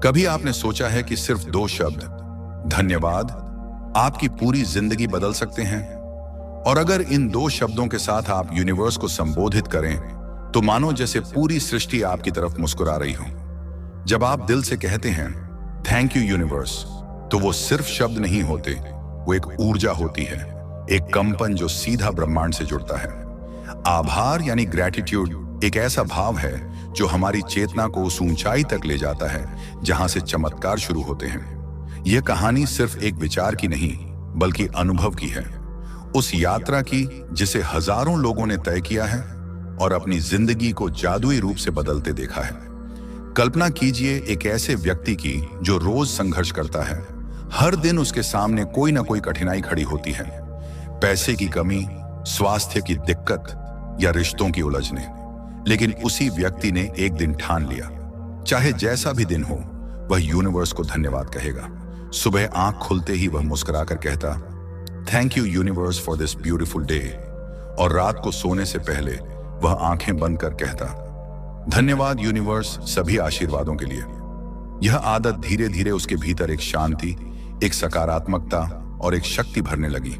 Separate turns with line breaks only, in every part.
कभी आपने सोचा है कि सिर्फ 2 शब्द धन्यवाद आपकी पूरी जिंदगी बदल सकते हैं? और अगर इन 2 शब्दों के साथ आप यूनिवर्स को संबोधित करें तो मानो जैसे पूरी सृष्टि आपकी तरफ मुस्कुरा रही हो। जब आप दिल से कहते हैं थैंक यू यूनिवर्स, तो वो सिर्फ शब्द नहीं होते, वो एक ऊर्जा होती है, एक कंपन जो सीधा ब्रह्मांड से जुड़ता है। आभार यानी ग्रैटिट्यूड एक ऐसा भाव है जो हमारी चेतना को उस ऊंचाई तक ले जाता है जहां से चमत्कार शुरू होते हैं। यह कहानी सिर्फ एक विचार की नहीं बल्कि अनुभव की है, उस यात्रा की जिसे हजारों लोगों ने तय किया है और अपनी जिंदगी को जादुई रूप से बदलते देखा है। कल्पना कीजिए एक ऐसे व्यक्ति की जो रोज संघर्ष करता है, हर दिन उसके सामने कोई ना कोई कठिनाई खड़ी होती है, पैसे की कमी, स्वास्थ्य की दिक्कत या रिश्तों की उलझने। लेकिन उसी व्यक्ति ने एक दिन ठान लिया, चाहे जैसा भी दिन हो वह यूनिवर्स को धन्यवाद कहेगा। सुबह आंख खुलते ही वह मुस्कुराकर कहता thank you universe for this beautiful day, और रात को सोने से पहले वह आंखें बंद कर कहता धन्यवाद यूनिवर्स सभी आशीर्वादों के लिए। यह आदत धीरे धीरे उसके भीतर एक शांति, एक सकारात्मकता और एक शक्ति भरने लगी।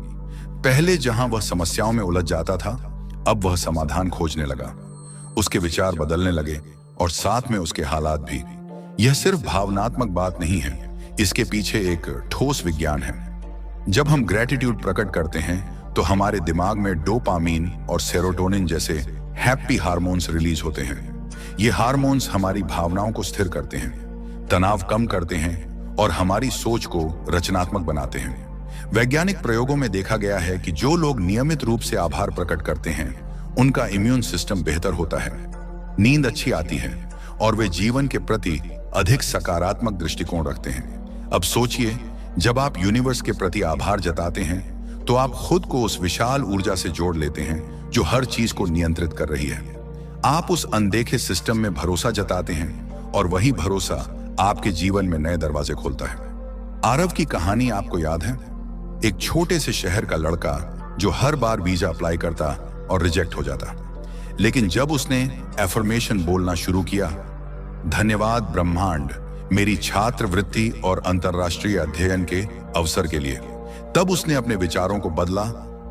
पहले जहां वह समस्याओं में उलझ जाता था, अब वह समाधान खोजने लगा। उसके विचार बदलने लगे और साथ में उसके हालात भी। यह सिर्फ भावनात्मक बात नहीं है, इसके पीछे एक ठोस विज्ञान है। जब हम ग्रैटिट्यूड प्रकट करते हैं तो हमारे दिमाग में डोपामीन और सेरोटोनिन जैसे हैप्पी हार्मोन्स रिलीज होते हैं। ये हार्मोन्स हमारी भावनाओं को स्थिर करते हैं, तनाव कम करते हैं और हमारी सोच को रचनात्मक बनाते हैं। वैज्ञानिक प्रयोगों में देखा गया है कि जो लोग नियमित रूप से आभार प्रकट करते हैं उनका इम्यून सिस्टम बेहतर होता है, नींद अच्छी आती है और वे जीवन के प्रति अधिक सकारात्मक दृष्टिकोण रखते हैं। अब सोचिए, जब आप यूनिवर्स के प्रति आभार जताते हैं तो आप खुद को उस विशाल ऊर्जा से जोड़ लेते हैं जो हर चीज को नियंत्रित कर रही है। आप उस अनदेखे सिस्टम में भरोसा जताते हैं और वही भरोसा आपके जीवन में नए दरवाजे खोलता है। आरव की कहानी आपको याद है? एक छोटे से शहर का लड़का जो हर बार वीजा अप्लाई करता और रिजेक्ट हो जाता, लेकिन जब उसने एफर्मेशन बोलना शुरू किया, धन्यवाद ब्रह्मांड मेरी छात्रवृत्ति और अंतर्राष्ट्रीय अध्ययन के अवसर के लिए, तब उसने अपने विचारों को बदला,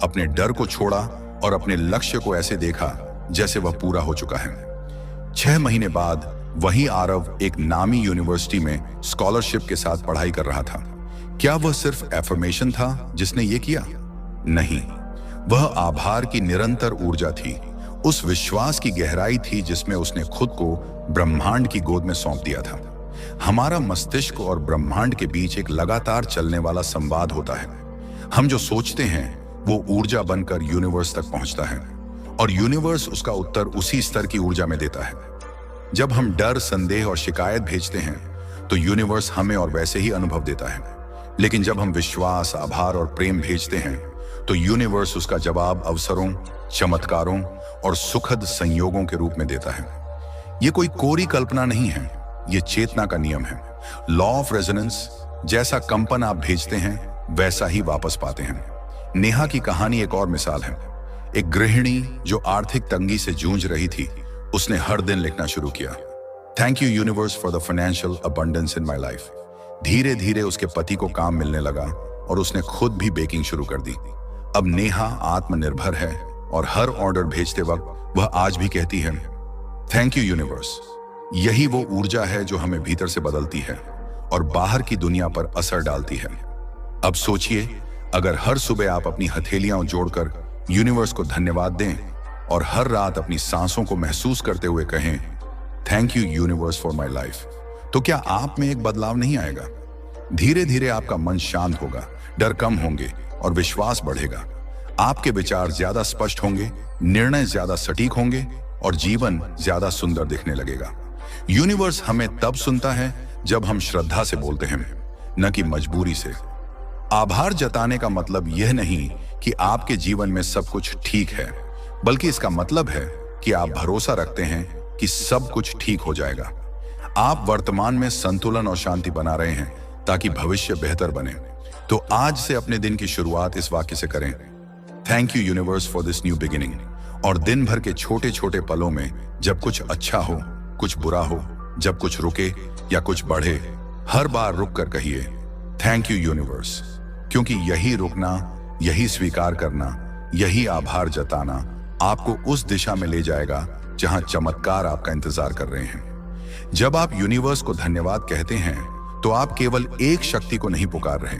अपने डर को छोड़ा और अपने लक्ष्य को ऐसे देखा जैसे वह पूरा हो चुका है। 6 महीने बाद वही आरव एक नामी यूनिवर्सिटी में स्कॉलरशिप के साथ पढ़ाई कर रहा था। क्या वह सिर्फ एफर्मेशन था जिसने ये किया? नहीं, वह आभार की निरंतर ऊर्जा थी, उस विश्वास की गहराई थी जिसमें उसने खुद को ब्रह्मांड की गोद में सौंप दिया था। हमारा मस्तिष्क और ब्रह्मांड के बीच एक लगातार चलने वाला संवाद होता है। हम जो सोचते हैं वो ऊर्जा बनकर यूनिवर्स तक पहुंचता है और यूनिवर्स उसका उत्तर उसी स्तर की ऊर्जा में देता है। जब हम डर, संदेह और शिकायत भेजते हैं तो यूनिवर्स हमें और वैसे ही अनुभव देता है, लेकिन जब हम विश्वास, आभार और प्रेम भेजते हैं तो यूनिवर्स उसका जवाब अवसरों, चमत्कारों और सुखद संयोगों के रूप में देता है। यह कोई कोरी कल्पना नहीं है, यह चेतना का नियम है। लॉ ऑफ रेजोनेंस, जैसा कंपन आप भेजते हैं वैसा ही वापस पाते हैं। नेहा की कहानी एक और मिसाल है। एक गृहिणी जो आर्थिक तंगी से जूझ रही थी, उसने हर दिन लिखना शुरू किया, thank you universe for the financial abundance in my life. धीरे धीरे उसके पति को काम मिलने लगा और उसने खुद भी बेकिंग शुरू कर दी। अब नेहा आत्मनिर्भर है और हर ऑर्डर भेजते वक्त वह आज भी कहती है थैंक यू यूनिवर्स। यही वो ऊर्जा है जो हमें भीतर से बदलती है और बाहर की दुनिया पर असर डालती है। अब सोचिए, अगर हर सुबह आप अपनी हथेलियां जोड़कर यूनिवर्स को धन्यवाद दें और हर रात अपनी सांसों को महसूस करते हुए कहें thank you universe for my life, तो क्या आप में एक बदलाव नहीं आएगा? धीरे धीरे आपका मन शांत होगा, डर कम होंगे और विश्वास बढ़ेगा। आपके विचार ज्यादा स्पष्ट होंगे, निर्णय ज्यादा सटीक होंगे और जीवन ज्यादा सुंदर दिखने लगेगा। यूनिवर्स हमें तब सुनता है जब हम श्रद्धा से बोलते हैं, न कि मजबूरी से। आभार जताने का मतलब यह नहीं कि आपके जीवन में सब कुछ ठीक है, बल्कि इसका मतलब है कि आप भरोसा रखते हैं कि सब कुछ ठीक हो जाएगा। आप वर्तमान में संतुलन और शांति बना रहे हैं ताकि भविष्य बेहतर बने। तो आज से अपने दिन की शुरुआत इस वाक्य से करें, thank you universe for this new beginning. और दिन भर के छोटे छोटे पलों में जब कुछ अच्छा हो, कुछ बुरा हो, जब कुछ रुके या कुछ बढ़े, हर बार रुक कर कहिए थैंक यू यूनिवर्स, क्योंकि यही रुकना, यही स्वीकार करना, यही आभार जताना आपको उस दिशा में ले जाएगा जहां चमत्कार आपका इंतजार कर रहे हैं। जब आप यूनिवर्स को धन्यवाद कहते हैं तो आप केवल एक शक्ति को नहीं पुकार रहे,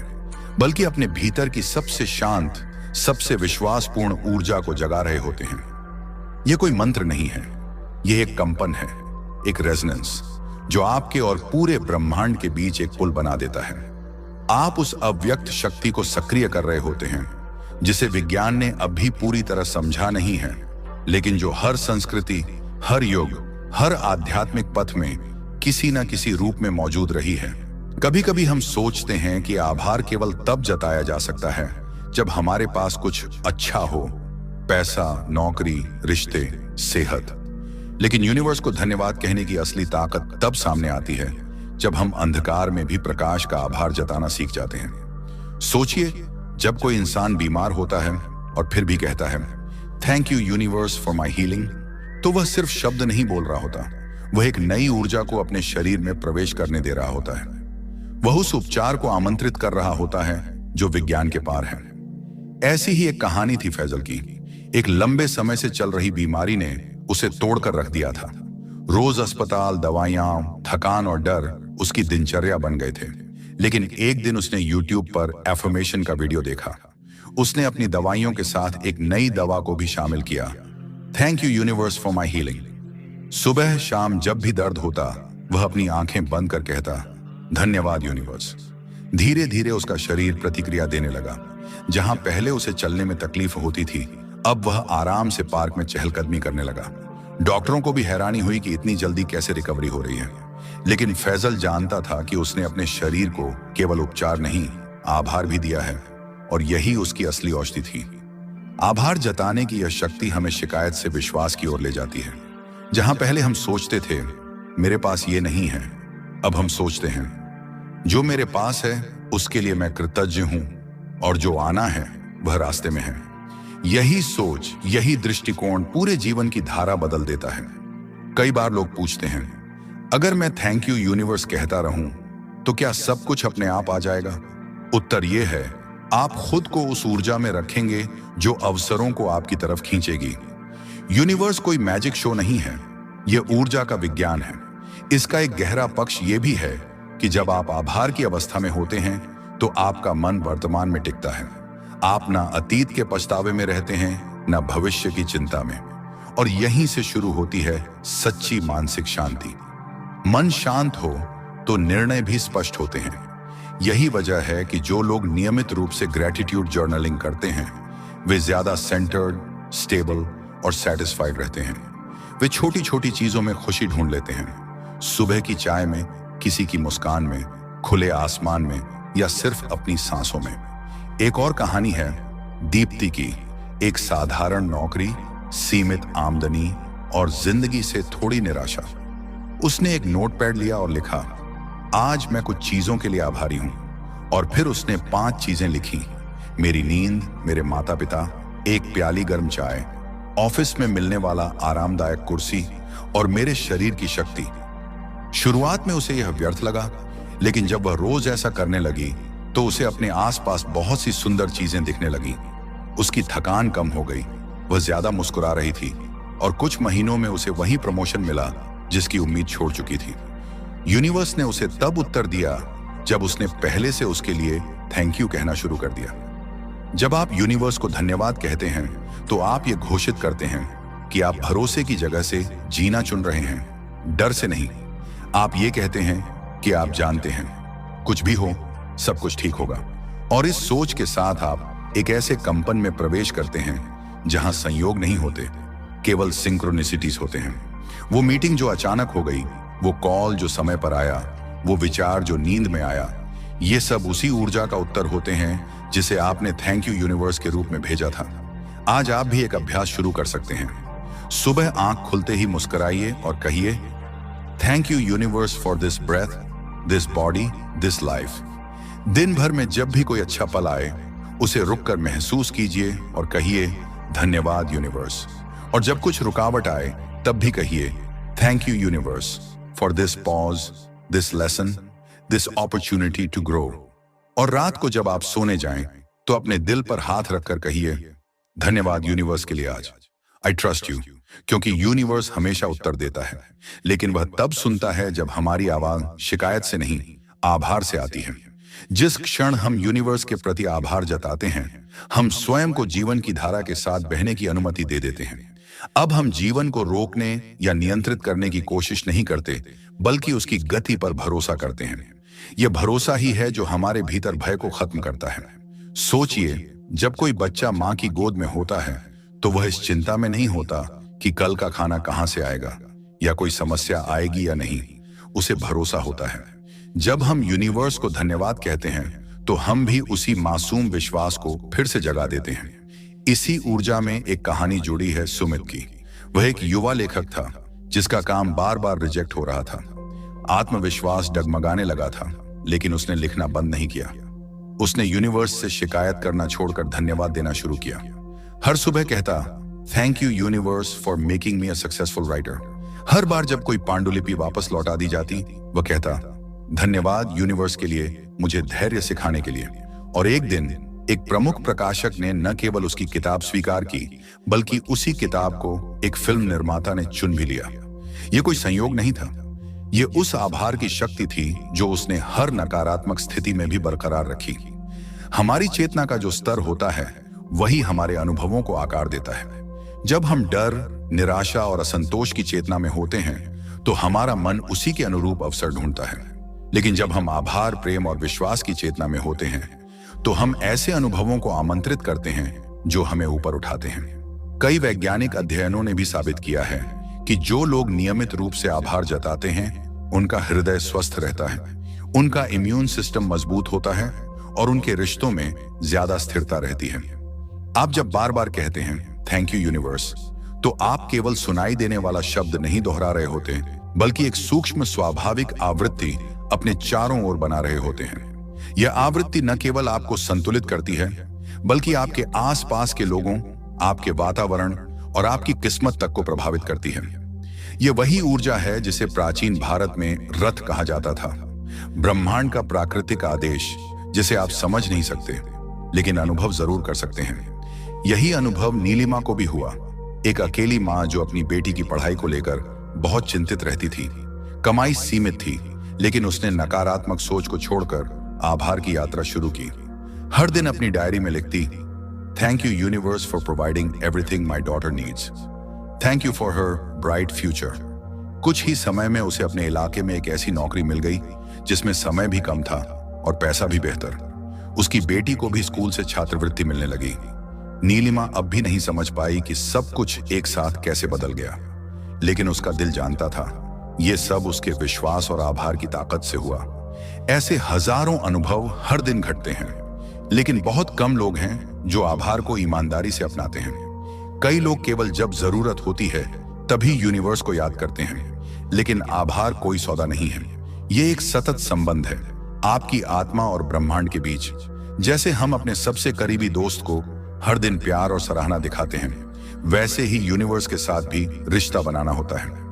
बल्कि अपने भीतर की सबसे शांत, सबसे विश्वासपूर्ण ऊर्जा को जगा रहे होते हैं। यह कोई मंत्र नहीं है, यह एक कंपन है, एक रेजोनेंस जो आपके और पूरे ब्रह्मांड के बीच एक पुल बना देता है। आप उस अव्यक्त शक्ति को सक्रिय कर रहे होते हैं जिसे विज्ञान ने अभी पूरी तरह समझा नहीं है, लेकिन जो हर संस्कृति, हर युग, हर आध्यात्मिक पथ में किसी न किसी रूप में मौजूद रही है। कभी कभी हम सोचते हैं कि आभार केवल तब जताया जा सकता है जब हमारे पास कुछ अच्छा हो, पैसा, नौकरी, रिश्ते, सेहत। लेकिन यूनिवर्स को धन्यवाद कहने की असली ताकत तब सामने आती है जब हम अंधकार में भी प्रकाश का आभार जताना सीख जाते हैं। सोचिए, जब कोई इंसान बीमार होता है और फिर भी कहता है thank you universe for my healing, तो वह सिर्फ शब्द नहीं बोल रहा होता, वह एक नई ऊर्जा को अपने शरीर में प्रवेश करने दे रहा होता है। वह उस उपचार को आमंत्रित कर रहा होता है जो विज्ञान के पार है। ऐसी ही एक कहानी थी फैजल की। एक लंबे समय से चल रही बीमारी ने उसे तोड़कर रख दिया था। रोज अस्पताल, दवाइयां, थकान और डर उसकी दिनचर्या बन गए थे। लेकिन एक दिन उसने YouTube पर एफर्मेशन का वीडियो देखा। उसने अपनी दवाइयों के साथ एक नई दवा को भी शामिल किया, thank you universe for my healing. सुबह शाम जब भी दर्द होता, वह अपनी आंखें बंद कर कहता धन्यवाद यूनिवर्स। धीरे धीरे उसका शरीर प्रतिक्रिया देने लगा। जहां पहले उसे चलने में तकलीफ होती थी, अब वह आराम से पार्क में चहलकदमी करने लगा। डॉक्टरों को भी हैरानी हुई कि इतनी जल्दी कैसे रिकवरी हो रही है। लेकिन फैजल जानता था कि उसने अपने शरीर को केवल उपचार नहीं, आभार भी दिया है, और यही उसकी असली औषधि थी। आभार जताने की यह शक्ति हमें शिकायत से विश्वास की ओर ले जाती है। जहां पहले हम सोचते थे मेरे पास ये नहीं है, अब हम सोचते हैं जो मेरे पास है उसके लिए मैं कृतज्ञ हूं, और जो आना है वह रास्ते में है। यही सोच, यही दृष्टिकोण पूरे जीवन की धारा बदल देता है। कई बार लोग पूछते हैं अगर मैं थैंक यू यूनिवर्स कहता रहूं तो क्या सब कुछ अपने आप आ जाएगा? उत्तर यह है, आप खुद को उस ऊर्जा में रखेंगे जो अवसरों को आपकी तरफ खींचेगी। यूनिवर्स कोई मैजिक शो नहीं है, यह ऊर्जा का विज्ञान है। इसका एक गहरा पक्ष यह भी है कि जब आप आभार की अवस्था में होते हैं तो आपका मन वर्तमान में टिकता है। आप ना अतीत के पछतावे में रहते हैं, ना भविष्य की चिंता में। और यहीं से शुरू होती है सच्ची मानसिक शांति। मन शांत हो तो निर्णय भी स्पष्ट होते हैं। यही वजह है कि जो लोग नियमित रूप से ग्रेटिट्यूड जर्नलिंग करते हैं वे ज्यादा सेंटर्ड, स्टेबल और सेटिस्फाइड रहते हैं। वे छोटी छोटी चीजों में खुशी ढूंढ लेते हैं, सुबह की चाय में, किसी की मुस्कान में, खुले आसमान में, या सिर्फ अपनी सांसों में। एक और कहानी है दीप्ति की। एक साधारण नौकरी, सीमित आमदनी और जिंदगी से थोड़ी निराशा। उसने एक नोटपैड लिया और लिखा आज मैं कुछ चीजों के लिए आभारी हूं। और फिर उसने 5 चीजें लिखी, मेरी नींद, मेरे माता पिता, एक प्याली गर्म चाय, ऑफिस में मिलने वाला आरामदायक कुर्सी और मेरे शरीर की शक्ति। शुरुआत में उसे यह व्यर्थ लगा, लेकिन जब वह रोज ऐसा करने लगी तो उसे अपने आसपास बहुत सी सुंदर चीजें दिखने लगी। उसकी थकान कम हो गई, वह ज्यादा मुस्कुरा रही थी, और कुछ महीनों में उसे वही प्रमोशन मिला जिसकी उम्मीद छोड़ चुकी थी। यूनिवर्स ने उसे तब उत्तर दिया जब उसने पहले से उसके लिए थैंक यू कहना शुरू कर दिया। जब आप यूनिवर्स को धन्यवाद कहते हैं तो आप ये घोषित करते हैं कि आप भरोसे की जगह से जीना चुन रहे हैं, डर से नहीं। आप ये कहते हैं कि आप जानते हैं कुछ भी हो सब कुछ ठीक होगा। और इस सोच के साथ आप एक ऐसे कंपन में प्रवेश करते हैं जहां संयोग नहीं होते, केवल सिंक्रोनिसिटीज होते हैं। वो मीटिंग जो अचानक हो गई, वो कॉल जो समय पर आया, वो विचार जो नींद में आया, ये सब उसी ऊर्जा का उत्तर होते हैं जिसे आपने थैंक यू यूनिवर्स के रूप में भेजा था। आज आप भी एक अभ्यास शुरू कर सकते हैं। सुबह आंख खुलते ही मुस्कुराइए और कहिए thank you universe for this breath, this body, this life. दिन भर में जब भी कोई अच्छा पल आए उसे रुककर महसूस कीजिए और कहिए धन्यवाद यूनिवर्स। और जब कुछ रुकावट आए तब भी कहिए thank you universe for this pause, this lesson, this opportunity to grow. और रात को जब आप सोने जाएं तो अपने दिल पर हाथ रखकर कहिए, धन्यवाद यूनिवर्स के लिए आज। I trust you. क्योंकि यूनिवर्स हमेशा उत्तर देता है, लेकिन वह तब सुनता है जब हमारी आवाज शिकायत से नहीं, आभार से आती है। जिस क्षण हम यूनिवर्स के प्रति आभार जताते हैं, हम स्वयं को जीवन की धारा के साथ बहने की अनुमति दे देते हैं। अब हम जीवन को रोकने या नियंत्रित करने की कोशिश नहीं करते, बल्कि उसकी गति पर भरोसा करते हैं। यह भरोसा ही है जो हमारे भीतर भय को खत्म करता है। सोचिए, जब कोई बच्चा मां की गोद में होता है तो वह इस चिंता में नहीं होता कि कल का खाना कहां से आएगा या कोई समस्या आएगी या नहीं। उसे भरोसा होता है। जब हम यूनिवर्स को धन्यवाद कहते हैं तो हम भी उसी मासूम विश्वास को फिर से जगा देते हैं। इसी ऊर्जा में एक कहानी जुड़ी है सुमित की। वह एक युवा लेखक था जिसका काम बार बार रिजेक्ट हो रहा था। आत्मविश्वास डगमगाने लगा था, लेकिन उसने लिखना बंद नहीं किया। उसने यूनिवर्स से शिकायत करना छोड़कर धन्यवाद देना शुरू किया। हर सुबह कहता, thank you universe for making me a successful writer. हर बार जब कोई पांडुलिपि वापस लौटा दी जाती, वह कहता, धन्यवाद यूनिवर्स के लिए मुझे धैर्य सिखाने के लिए। और एक दिन एक प्रमुख प्रकाशक ने न केवल उसकी किताब स्वीकार की, बल्कि उसी किताब को एक फिल्म निर्माता ने चुन भी लिया। यह कोई संयोग नहीं था, ये उस आभार की शक्ति थी जो उसने हर नकारात्मक स्थिति में भी बरकरार रखी। हमारी चेतना का जो स्तर होता है, वही हमारे अनुभवों को आकार देता है। जब हम डर, निराशा और असंतोष की चेतना में होते हैं तो हमारा मन उसी के अनुरूप अवसर ढूंढता है। लेकिन जब हम आभार, प्रेम और विश्वास की चेतना में होते हैं तो हम ऐसे अनुभवों को आमंत्रित करते हैं जो हमें ऊपर उठाते हैं। कई वैज्ञानिक अध्ययनों ने भी साबित किया है कि जो लोग नियमित रूप से आभार जताते हैं, उनका हृदय स्वस्थ रहता है, उनका इम्यून सिस्टम मजबूत होता है और उनके रिश्तों में ज्यादा स्थिरता रहती है। आप जब बार बार कहते हैं थैंक यू यूनिवर्स, तो आप केवल सुनाई देने वाला शब्द नहीं दोहरा रहे होते, बल्कि एक सूक्ष्म स्वाभाविक आवृत्ति अपने चारों ओर बना रहे होते हैं। यह आवृत्ति न केवल आपको संतुलित करती है, बल्कि आपके आसपास के लोगों, आपके वातावरण और आपकी किस्मत तक को प्रभावित करती है। यह वही ऊर्जा है जिसे प्राचीन भारत में रथ कहा जाता था, ब्रह्मांड का प्राकृतिक आदेश जिसे आप समझ नहीं सकते, लेकिन अनुभव जरूर कर सकते हैं। यही अनुभव नीलिमा को भी हुआ, एक अकेली मां जो अपनी बेटी की पढ़ाई को लेकर बहुत चिंतित रहती थी। कमाई सीमित थी, लेकिन उसने नकारात्मक सोच को छोड़कर आभार की यात्रा शुरू की। हर दिन अपनी डायरी में लिखती, thank you universe for providing everything my daughter needs, thank you for her bright future. कुछ ही समय में उसे अपने इलाके में एक ऐसी नौकरी मिल गई जिसमें समय भी कम था और पैसा भी बेहतर। उसकी बेटी को भी स्कूल से छात्रवृत्ति मिलने लगी। नीलिमा अब भी नहीं समझ पाई कि सब कुछ एक साथ कैसे बदल गया, लेकिन उसका दिल जानता था ये सब उसके विश्वास और आभार की ताकत से हुआ। ऐसे हजारों अनुभव हर दिन घटते हैं, लेकिन बहुत कम लोग हैं जो आभार को ईमानदारी से अपनाते हैं। कई लोग केवल जब जरूरत होती है तभी यूनिवर्स को याद करते हैं, लेकिन आभार कोई सौदा नहीं है। ये एक सतत संबंध है आपकी आत्मा और ब्रह्मांड के बीच। जैसे हम अपने सबसे करीबी दोस्त को हर दिन प्यार और सराहना दिखाते हैं, वैसे ही यूनिवर्स के साथ भी रिश्ता बनाना होता है।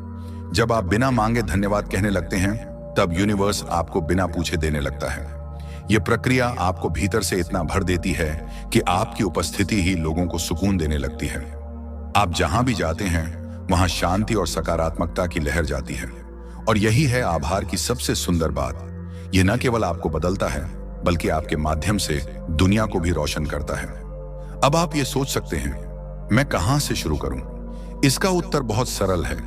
जब आप बिना मांगे धन्यवाद कहने लगते हैं, तब यूनिवर्स आपको बिना पूछे देने लगता है। यह प्रक्रिया आपको भीतर से इतना भर देती है कि आपकी उपस्थिति ही लोगों को सुकून देने लगती है। आप जहां भी जाते हैं वहां शांति और सकारात्मकता की लहर जाती है। और यही है आभार की सबसे सुंदर बात। यह न केवल आपको बदलता है, बल्कि आपके माध्यम से दुनिया को भी रोशन करता है। अब आप ये सोच सकते हैं, मैं कहां से शुरू करूं? इसका उत्तर बहुत सरल है।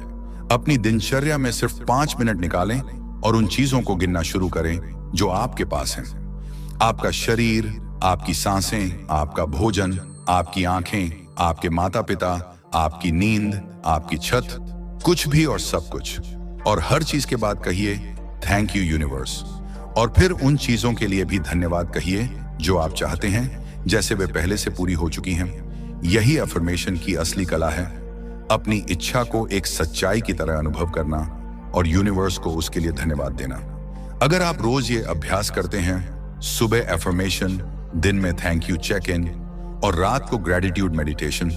अपनी दिनचर्या में सिर्फ 5 मिनट निकालें और उन चीजों को गिनना शुरू करें जो आपके पास हैं। आपका शरीर, आपकी सांसें, आपका भोजन, आपकी आंखें, आपके माता पिता, आपकी नींद, आपकी छत, कुछ भी और सब कुछ। और हर चीज के बाद कहिए थैंक यू यूनिवर्स। और फिर उन चीजों के लिए भी धन्यवाद कहिए जो आप चाहते हैं, जैसे वे पहले से पूरी हो चुकी हैं। यही अफर्मेशन की असली कला है, अपनी इच्छा को एक सच्चाई की तरह अनुभव करना और यूनिवर्स को उसके लिए धन्यवाद देना। अगर आप रोज ये अभ्यास करते हैं, सुबह अफर्मेशन, दिन में थैंक यू चेक इन और रात को ग्रेटिट्यूड मेडिटेशन,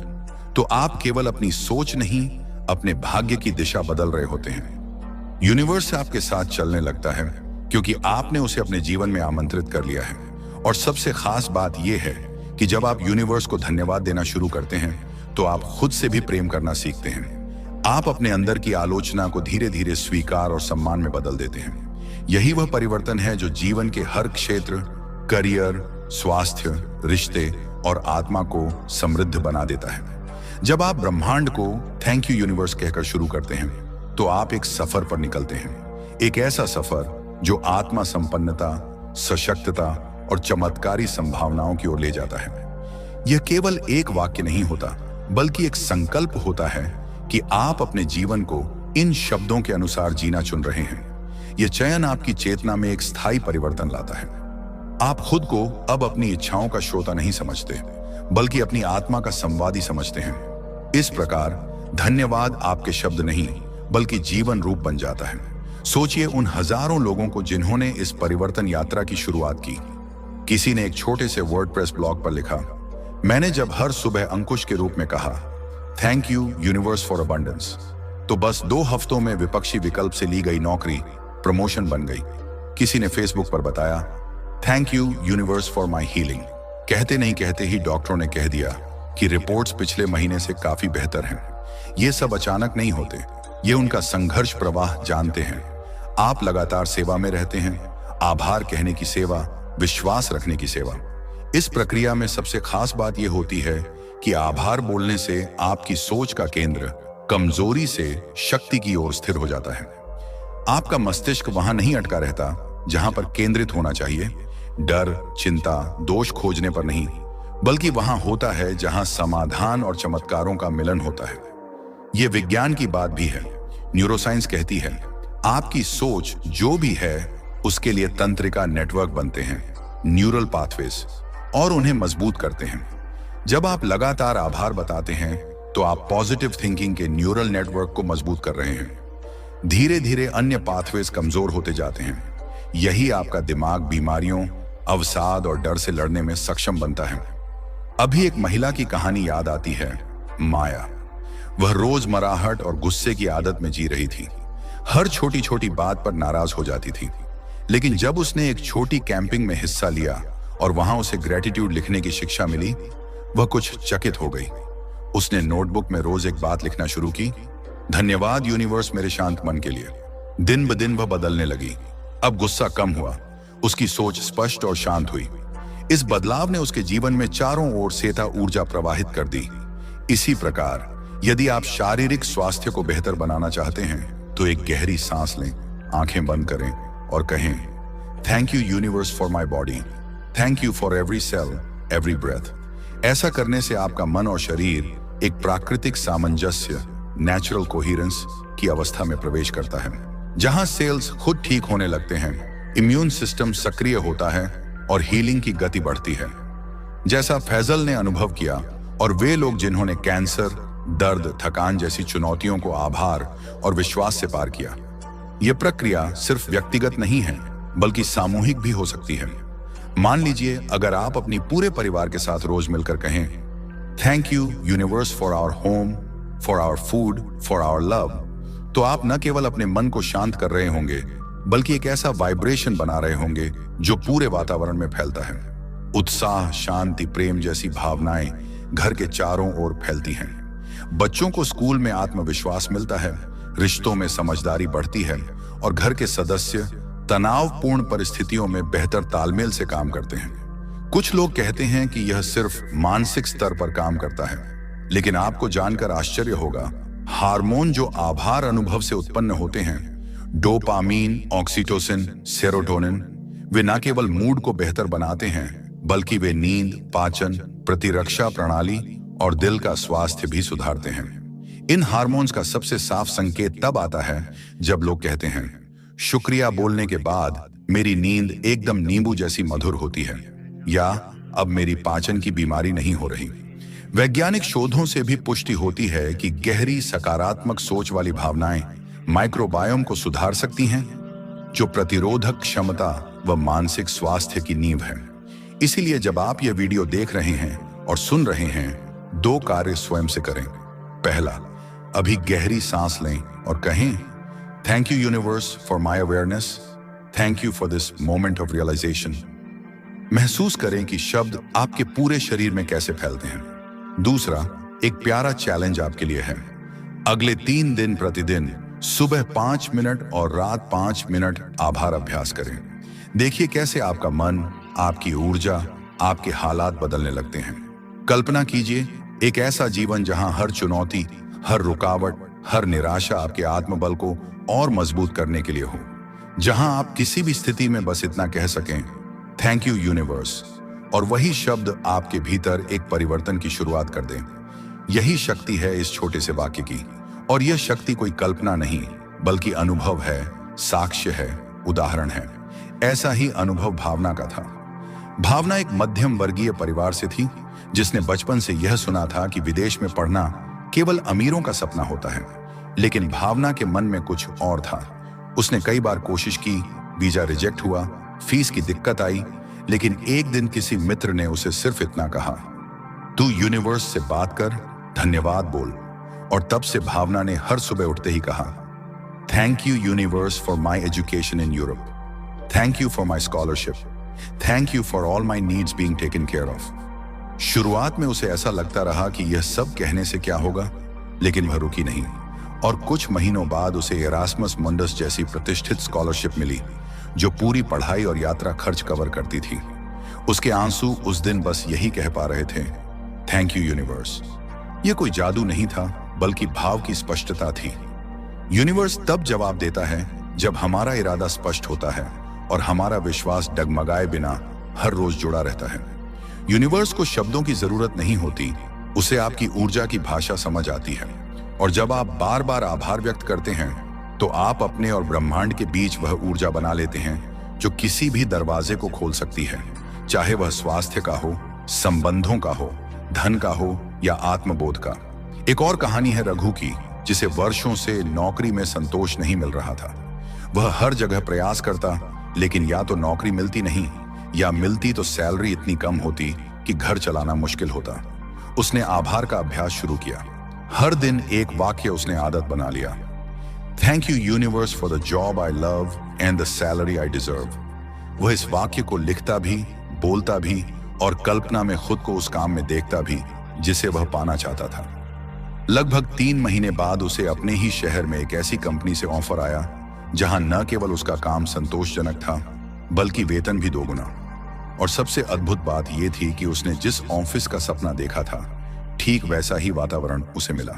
तो आप केवल अपनी सोच नहीं, अपने भाग्य की दिशा बदल रहे होते हैं। यूनिवर्स आपके साथ चलने लगता है क्योंकि आपने उसे अपने जीवन में आमंत्रित कर लिया है। और सबसे खास बात यह है कि जब आप यूनिवर्स को धन्यवाद देना शुरू करते हैं तो आप खुद से भी प्रेम करना सीखते हैं। आप अपने अंदर की आलोचना को धीरे धीरे स्वीकार और सम्मान में बदल देते हैं। यही वह परिवर्तन है जो जीवन के हर क्षेत्र, करियर, स्वास्थ्य, रिश्ते और आत्मा को समृद्ध बना देता है। जब आप ब्रह्मांड को थैंक यू यूनिवर्स कहकर शुरू करते हैं तो आप एक सफर पर निकलते हैं। एक ऐसा सफर जो आत्मा संपन्नता, सशक्तता और चमत्कारी संभावनाओं की ओर ले जाता है। यह केवल एक वाक्य नहीं होता, बल्कि एक संकल्प होता है कि आप अपने जीवन को इन शब्दों के अनुसार जीना चुन रहे हैं। यह चयन आपकी चेतना में एक स्थायी परिवर्तन लाता है। आप खुद को अब अपनी इच्छाओं का श्रोता नहीं समझते, बल्कि अपनी आत्मा का संवादी समझते हैं। इस प्रकार धन्यवाद आपके शब्द नहीं, बल्कि जीवन रूप बन जाता है। सोचिए उन हजारों लोगों को जिन्होंने इस परिवर्तन यात्रा की शुरुआत की। किसी ने एक छोटे से वर्डप्रेस ब्लॉग पर लिखा, मैंने जब हर सुबह अंकुश के रूप में कहा thank you universe for abundance, तो बस 2 हफ्तों में विपक्षी विकल्प से ली गई नौकरी प्रमोशन बन गई। किसी ने फेसबुक पर बताया thank you universe for my healing. कहते नहीं कहते ही डॉक्टरों ने कह दिया कि रिपोर्ट्स पिछले महीने से काफी बेहतर हैं। ये सब अचानक नहीं होते, ये उनका संघर्ष प्रवाह जानते हैं। आप लगातार सेवा में रहते हैं, आभार कहने की सेवा, विश्वास रखने की सेवा। इस प्रक्रिया में सबसे खास बात यह होती है कि आभार बोलने से आपकी सोच का केंद्र कमजोरी से शक्ति की ओर स्थिर हो जाता है। आपका मस्तिष्क वहां नहीं अटका रहता जहां पर केंद्रित होना चाहिए, डर, चिंता, दोष खोजने पर नहीं, बल्कि वहां होता है जहां समाधान और चमत्कारों का मिलन होता है। यह विज्ञान की बात भी है। न्यूरोसाइंस कहती है आपकी सोच जो भी है उसके लिए तंत्रिका नेटवर्क बनते हैं, न्यूरल पाथवेज, और उन्हें मजबूत करते हैं। जब आप लगातार आभार बताते हैं तो आप पॉजिटिव थिंकिंग के न्यूरल नेटवर्क को मजबूत कर रहे हैं। धीरे धीरे अन्य पाथवेज कमजोर होते जाते हैं। यही आपका दिमाग बीमारियों, अवसाद और डर से लड़ने में सक्षम बनता है। अभी एक महिला की कहानी याद आती है, माया। वह रोजमर्राहट और गुस्से की आदत में जी रही थी। हर छोटी छोटी बात पर नाराज हो जाती थी। लेकिन जब उसने एक छोटी कैंपिंग में हिस्सा लिया और वहां उसे ग्रेटिट्यूड लिखने की शिक्षा मिली, वह कुछ चकित हो गई। उसने नोटबुक में रोज एक बात लिखना शुरू की, धन्यवाद यूनिवर्स मेरे शांत मन के लिए। दिन ब दिन वह बदलने लगी। अब गुस्सा कम हुआ, उसकी सोच स्पष्ट और शांत हुई। इस बदलाव ने उसके जीवन में चारों ओर सेता ऊर्जा प्रवाहित कर दी। इसी प्रकार यदि आप शारीरिक स्वास्थ्य को बेहतर बनाना चाहते हैं तो एक गहरी सांस लें, आंखें बंद करें और कहें thank you universe for my body, thank you for every cell, every breath. ऐसा करने से आपका मन और शरीर एक प्राकृतिक सामंजस्य, नेचुरल कोहिरेंस की अवस्था में प्रवेश करता है, जहां सेल्स खुद ठीक होने लगते हैं, इम्यून सिस्टम सक्रिय होता है और हीलिंग की गति बढ़ती है। जैसा फैजल ने अनुभव किया और वे लोग जिन्होंने कैंसर, दर्द, थकान जैसी चुनौतियों को आभार और विश्वास से पार किया। यह प्रक्रिया सिर्फ व्यक्तिगत नहीं है, बल्कि सामूहिक भी हो सकती है। मान लीजिए अगर आप अपनी पूरे परिवार के साथ रोज मिलकर कहें thank you universe for our home, for our food, for our love, तो आप न केवल अपने मन को शांत कर रहे होंगे, बल्कि एक ऐसा वाइब्रेशन बना रहे होंगे जो पूरे वातावरण में फैलता है। उत्साह, शांति, प्रेम जैसी भावनाएं घर के चारों ओर फैलती हैं। बच्चों को स्कूल में आत्मविश्वास मिलता है, रिश्तों में समझदारी बढ़ती है और घर के सदस्य तनावपूर्ण परिस्थितियों में बेहतर तालमेल से काम करते हैं। कुछ लोग कहते हैं कि यह सिर्फ मानसिक स्तर पर काम करता है, लेकिन आपको जानकर आश्चर्य होगा, हार्मोन जो आभार अनुभव से उत्पन्न होते हैं, डोपामीन, ऑक्सीटोसिन, सेरोटोनिन, वे न केवल मूड को बेहतर बनाते हैं, बल्कि वे नींद, पाचन, प्रतिरक्षा प्रणाली और दिल का स्वास्थ्य भी सुधारते हैं। इन हार्मोन्स का सबसे साफ संकेत तब आता है जब लोग कहते हैं शुक्रिया बोलने के बाद मेरी नींद एकदम नींबू जैसी मधुर होती है, या अब मेरी पाचन की बीमारी नहीं हो रही। वैज्ञानिक शोधों से भी पुष्टि होती है कि गहरी सकारात्मक सोच वाली भावनाएं माइक्रोबायोम को सुधार सकती हैं, जो प्रतिरोधक क्षमता व मानसिक स्वास्थ्य की नींव है। इसीलिए जब आप यह वीडियो देख रहे हैं और सुन रहे हैं, 2 कार्य स्वयं से करें। पहला, अभी गहरी सांस लें और कहें thank you universe for my awareness. Thank you for this moment of realisation. महसूस करें कि शब्द आपके पूरे शरीर में कैसे फैलते हैं। दूसरा, एक प्यारा चैलेंज आपके लिए है। अगले 3 दिन प्रतिदिन सुबह 5 मिनट और रात 5 मिनट आभार अभ्यास करें। देखिए कैसे आपका मन, आपकी ऊर्जा, आपके हालात बदलने लगते हैं। कल्पना कीजिए एक ऐसा जीवन जहां हर चुनौती, हर रुकावट, हर निराशा आपके आत्मबल को और मजबूत करने के लिए हो। जहां आप किसी भी स्थिति में बस इतना कह सकें, थैंक यू यूनिवर्स, और वही शब्द आपके भीतर एक परिवर्तन की शुरुआत कर दें। यही शक्ति है इस छोटे से वाक्य की, और यह शक्ति कोई कल्पना नहीं बल्कि अनुभव है, साक्ष्य है, उदाहरण है। ऐसा ही अनुभव भावना का था। भावना एक मध्यम वर्गीय परिवार से थी जिसने बचपन से यह सुना था कि विदेश में पढ़ना केवल अमीरों का सपना होता है। लेकिन भावना के मन में कुछ और था। उसने कई बार कोशिश की, वीजा रिजेक्ट हुआ, फीस की दिक्कत आई, लेकिन एक दिन किसी मित्र ने उसे सिर्फ इतना कहा, तू यूनिवर्स से बात कर, धन्यवाद बोल। और तब से भावना ने हर सुबह उठते ही कहा, thank you universe for my education in Europe, thank you for my scholarship, thank you for all my needs being taken care of. शुरुआत में उसे ऐसा लगता रहा कि यह सब कहने से क्या होगा, लेकिन वह रुकी नहीं, और कुछ महीनों बाद उसे एरास्मस मुंडस जैसी प्रतिष्ठित स्कॉलरशिप मिली जो पूरी पढ़ाई और यात्रा खर्च कवर करती थी। उसके आंसू उस दिन बस यही कह पा रहे थे, थैंक यू यूनिवर्स। यह कोई जादू नहीं था बल्कि भाव की स्पष्टता थी। यूनिवर्स तब जवाब देता है जब हमारा इरादा स्पष्ट होता है और हमारा विश्वास डगमगाए बिना हर रोज जुड़ा रहता है। यूनिवर्स को शब्दों की जरूरत नहीं होती, उसे आपकी ऊर्जा की भाषा समझ आती है। और जब आप बार बार आभार व्यक्त करते हैं तो आप अपने और ब्रह्मांड के बीच वह ऊर्जा बना लेते हैं जो किसी भी दरवाजे को खोल सकती है, चाहे वह स्वास्थ्य का हो, संबंधों का हो, धन का हो या आत्मबोध का। एक और कहानी है रघु की, जिसे वर्षों से नौकरी में संतोष नहीं मिल रहा था। वह हर जगह प्रयास करता, लेकिन या तो नौकरी मिलती नहीं, या मिलती तो सैलरी इतनी कम होती कि घर चलाना मुश्किल होता। उसने आभार का अभ्यास शुरू किया। हर दिन एक वाक्य उसने आदत बना लिया, thank you universe for the job I love and the salary I deserve. वह इस वाक्य को लिखता भी, बोलता भी और कल्पना में खुद को उस काम में देखता भी जिसे वह पाना चाहता था। लगभग 3 महीने बाद उसे अपने ही शहर में एक ऐसी कंपनी से ऑफर आया जहां न केवल उसका काम संतोषजनक था बल्कि वेतन भी 2 गुना। और सबसे अद्भुत बात यह थी कि उसने जिस ऑफिस का सपना देखा था, ठीक वैसा ही वातावरण उसे मिला।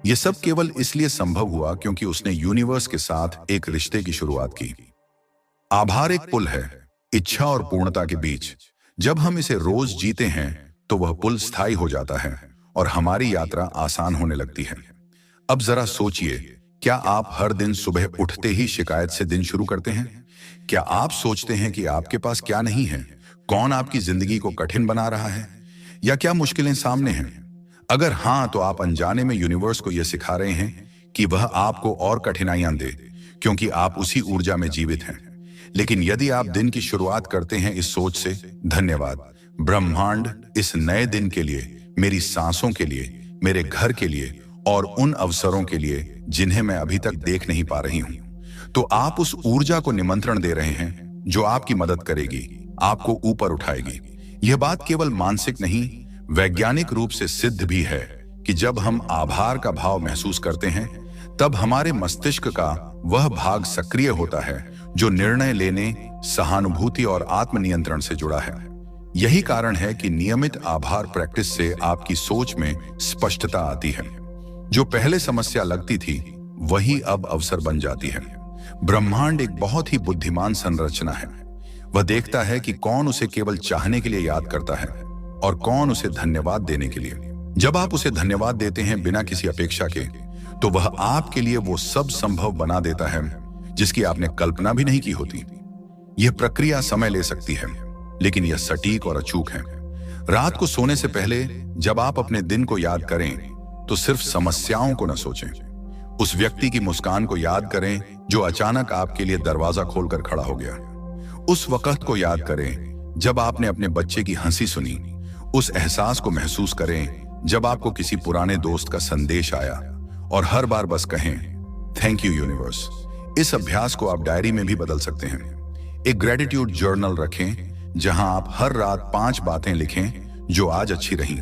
यह सब केवल इसलिए संभव हुआ क्योंकि उसने यूनिवर्स के साथ एक रिश्ते की शुरुआत की। आभार एक पुल है इच्छा और पूर्णता के बीच। जब हम इसे रोज जीते हैं तो वह पुल स्थायी हो जाता है और हमारी यात्रा आसान होने लगती है। अब जरा सोचिए, क्या आप हर दिन सुबह उठते ही शिकायत से दिन शुरू करते हैं? क्या आप सोचते हैं कि आपके पास क्या नहीं है, कौन आपकी जिंदगी को कठिन बना रहा है, या क्या मुश्किलें सामने हैं? अगर हां, तो आप अनजाने में यूनिवर्स को यह सिखा रहे हैं कि वह आपको और कठिनाइयां दे, क्योंकि आप उसी ऊर्जा में जीवित हैं। लेकिन यदि आप दिन की शुरुआत करते हैं इस सोच से, धन्यवाद ब्रह्मांड इस नए दिन के लिए, मेरी सांसों के लिए, मेरे घर के लिए और उन अवसरों के लिए जिन्हें मैं अभी तक देख नहीं पा रही हूं, तो आप उस ऊर्जा को निमंत्रण दे रहे हैं जो आपकी मदद करेगी, आपको ऊपर उठाएगी। यह बात केवल मानसिक नहीं, वैज्ञानिक रूप से सिद्ध भी है कि जब हम आभार का भाव महसूस करते हैं तब हमारे मस्तिष्क का वह भाग सक्रिय होता है जो निर्णय लेने, सहानुभूति और आत्मनियंत्रण से जुड़ा है। यही कारण है कि नियमित आभार प्रैक्टिस से आपकी सोच में स्पष्टता आती है। जो पहले समस्या लगती थी वही अब अवसर बन जाती है। ब्रह्मांड एक बहुत ही बुद्धिमान संरचना है। वह देखता है कि कौन उसे केवल चाहने के लिए याद करता है और कौन उसे धन्यवाद देने के लिए। जब आप उसे धन्यवाद देते हैं बिना किसी अपेक्षा के, तो वह आपके लिए वो सब संभव बना देता है जिसकी आपने कल्पना भी नहीं की होती। यह प्रक्रिया समय ले सकती है, लेकिन यह सटीक और अचूक है। रात को सोने से पहले जब आप अपने दिन को याद करें तो सिर्फ समस्याओं को न सोचें, उस व्यक्ति की मुस्कान को याद करें जो अचानक आपके लिए दरवाजा खोलकर खड़ा हो गया। उस वक्त को याद करें जब आपने अपने बच्चे की हंसी सुनी। उस एहसास को महसूस करें जब आपको किसी पुराने दोस्त का संदेश आया, और हर बार बस कहें, थैंक यू यूनिवर्स। इस अभ्यास को आप डायरी में भी बदल सकते हैं। एक ग्रेटिट्यूड जर्नल रखें जहां आप हर रात 5 बातें लिखें जो आज अच्छी रही,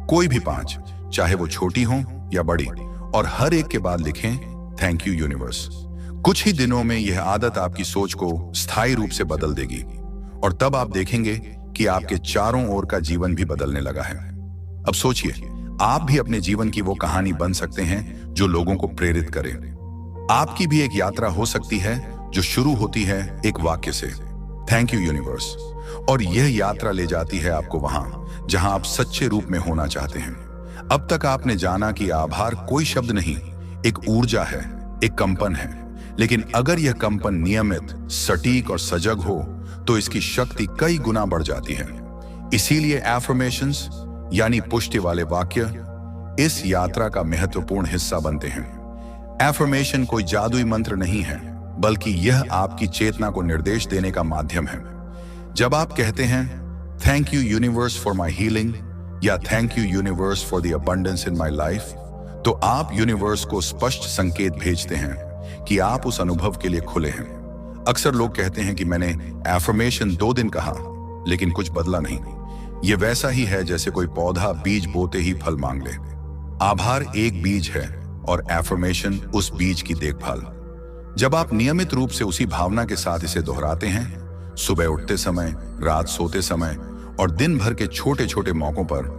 कोई भी 5, चाहे वो छोटी हो या बड़ी, और हर एक के बाद लिखें थैंक यू यूनिवर्स। कुछ ही दिनों में यह आदत आपकी सोच को स्थायी रूप से बदल देगी और तब आप देखेंगे कि आपके चारों ओर का जीवन भी बदलने लगा है। अब सोचिए, आप भी अपने जीवन की वो कहानी बन सकते हैं जो लोगों को प्रेरित करे। आपकी भी एक यात्रा हो सकती है जो शुरू होती है एक वाक्य से, थैंक यू यूनिवर्स, और यह यात्रा ले जाती है आपको वहां जहां आप सच्चे रूप में होना चाहते हैं। अब तक आपने जाना कि आभार कोई शब्द नहीं, एक ऊर्जा है, एक कंपन है, लेकिन अगर यह कंपन नियमित, सटीक और सजग हो तो इसकी शक्ति कई गुना बढ़ जाती है। इसीलिए एफर्मेशंस यानी पुष्टि वाले वाक्य इस यात्रा का महत्वपूर्ण हिस्सा बनते हैं। एफर्मेशन कोई जादुई मंत्र नहीं है, बल्कि यह आपकी चेतना को निर्देश देने का माध्यम है। जब आप कहते हैं thank you universe for my healing या thank you universe for the abundance in my life, तो आप यूनिवर्स को स्पष्ट संकेत भेजते हैं कि आप उस अनुभव के लिए खुले हैं। अक्सर लोग कहते हैं कि मैंने एफर्मेशन 2 दिन कहा लेकिन कुछ बदला नहीं। यह वैसा ही है जैसे कोई पौधा बीज बोते ही फल मांग ले। आभार एक बीज है और एफर्मेशन उस बीज की देखभाल। जब आप नियमित रूप से उसी भावना के साथ इसे दोहराते हैं, सुबह उठते समय, रात सोते समय और दिन भर के छोटे छोटे मौकों पर,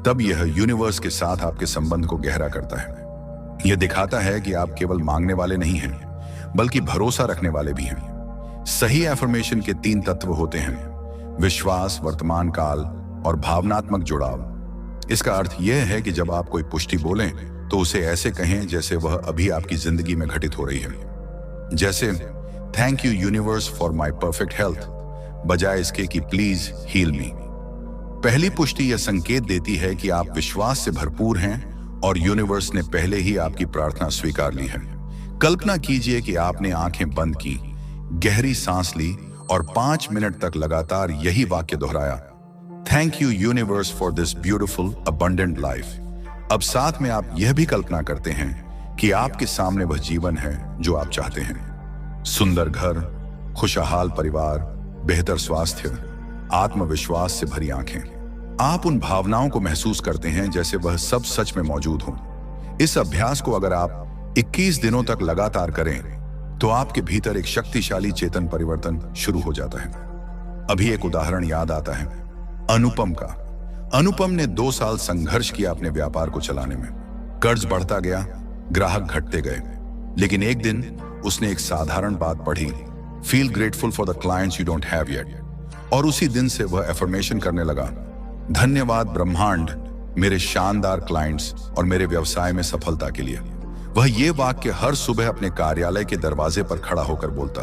तब यह यूनिवर्स के साथ आपके संबंध को गहरा करता है। यह दिखाता है कि आप केवल मांगने वाले नहीं हैं, बल्कि भरोसा रखने वाले भी हैं। सही एफर्मेशन के 3 तत्व होते हैं: विश्वास, वर्तमान काल और भावनात्मक जुड़ाव। इसका अर्थ यह है कि जब आप कोई पुष्टि बोलें तो उसे ऐसे कहें जैसे वह अभी आपकी जिंदगी में घटित हो रही है। जैसे thank you universe for my perfect health, बजाय इसके कि प्लीज हील मी। पहली पुष्टि यह संकेत देती है कि आप विश्वास से भरपूर हैं और यूनिवर्स ने पहले ही आपकी प्रार्थना स्वीकार ली है। कल्पना कीजिए कि आपने आंखें बंद की, गहरी सांस ली और 5 मिनट तक लगातार यही वाक्य दोहराया, thank you universe for this beautiful abundant life. अब साथ में आप यह भी कल्पना करते हैं कि आपके सामने वह जीवन है जो आप चाहते हैं। सुंदर घर, खुशहाल परिवार, बेहतर स्वास्थ्य, आत्मविश्वास से भरी आंखें। आप उन भावनाओं को महसूस करते हैं जैसे वह सब सच में मौजूद हो। इस अभ्यास को अगर आप 21 दिनों तक लगातार करें तो आपके भीतर एक शक्तिशाली चेतन परिवर्तन शुरू हो जाता है। अभी एक उदाहरण याद आता है, अनुपम का। अनुपम ने 2 साल संघर्ष किया अपने व्यापार को चलाने में। कर्ज बढ़ता गया, ग्राहक घटते गए, लेकिन एक दिन उसने एक साधारण बात पढ़ी, feel grateful for the clients you don't have yet, और उसी दिन से वह एफर्मेशन करने लगा, धन्यवाद ब्रह्मांड मेरे शानदार क्लाइंट्स और मेरे व्यवसाय में सफलता के लिए। वह ये वाक्य हर सुबह अपने कार्यालय के दरवाजे पर खड़ा होकर बोलता।